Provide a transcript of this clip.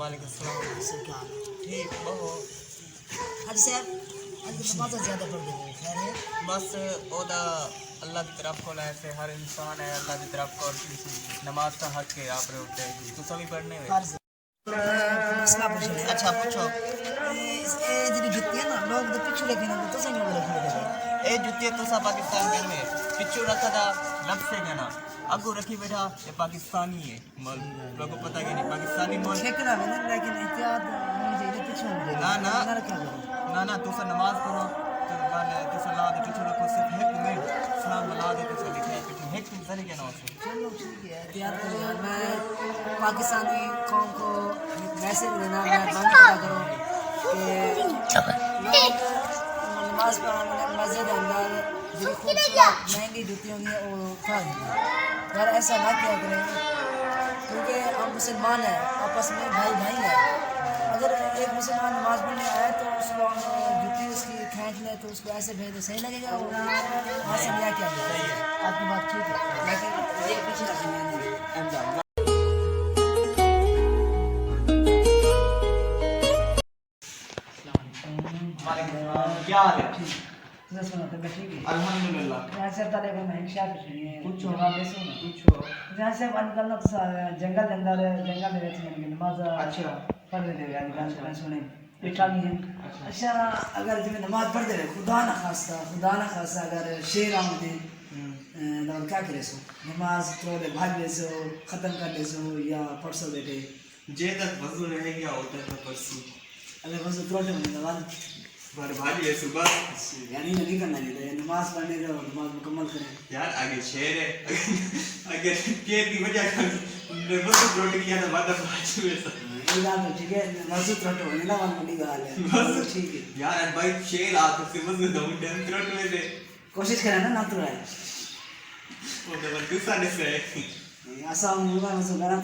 वालेकुम सलाम। सर क्या हाल है? ठीक बहुत। हाजी साहब आज की नमाज ज़्यादा पढ़ देंगे खैर है बस ओदा अल्लाह की तरफ को ऐसे हर इंसान है अल्लाह की तरफ को नमाज का हक है आप होते तो सभी पढ़ने हुए। फर्ज मसला पूछ रहे अच्छा पूछो। ए जी जुत्ती है ना लोग तो पीछे लेके ना तो सही बोले फिर ए जुत्ती तुसा पाकिस्तान गए में पिछू रखा था लब से गना अगू रखी बैठा ये पाकिस्तानी है मल लोगों को पता कि नहीं पाकिस्तानी मल ठेकरा में ना लेकिन एहतियात मुझे इधर पीछे मुझे ना क्या करो ना तुसा नमाज पढ़ो तो गाने तुसा ला दे पिछू रखो सिर्फ एक मिनट सलाम ला दे तुसा लिखा है पिछू एक मिनट सही कहना उसे। चलो ठीक है एहतियात करो यार मैं पाकिस्तानी कौम को मैसेज देना मैं बंद पता करूँ कि नमाज पढ़ने मस्जिद अंदर जो खूबसूरत महंगी जुतियाँ होंगी वो उठा देंगे यार ऐसा ना किया करें क्योंकि हम मुसलमान हैं आपस में भाई भाई हैं अगर एक मुसलमान नमाज पढ़ने आए तो उसको हम जुती उसकी खींच लें तो उसको ऐसे भेज दे सही लगेगा वो वहाँ से नया क्या आपकी बात ठीक है लेकिन ये पीछे रखेंगे क्या हाल है? ठीक है अल्हम्दुलिल्लाह। यहाँ से ताले में हिंसा पिछड़ी पूछो। जवाब दे सुनो पूछो। यहाँ से आजकल ना जंगल के अंदर जंगल में रहते हैं नमाज अच्छा। पढ़ लेते हैं आजकल सुने सुने बैठा नहीं है अच्छा अगर जब नमाज पढ़ते रहे खुदा ना खास्ता अगर शेर आमदे तो क्या करे सो नमाज थोड़े भाग ले सो खत्म कर ले सो या पढ़ सो बेटे जे तक वजू रह गया होता है परसों अगर बस थोड़े नमाज बार भाजी है सुबह यानी नहीं करना चाहिए नमाज पढ़ने जाओ नमाज मुकम्मल करें यार आगे शेर है अगर केर की वजह से वजू रोटी किया ना बाद भाजी में ये बात तो ठीक है मौजूद रटो है ना वन बड़ी गाल है बस ठीक है यार भाई शेर आके से वजू दो टाइम रोट में दे कोशिश करें ना तो है वो तो बस गुस्सा नहीं से ऐसा मुझे मसू गाना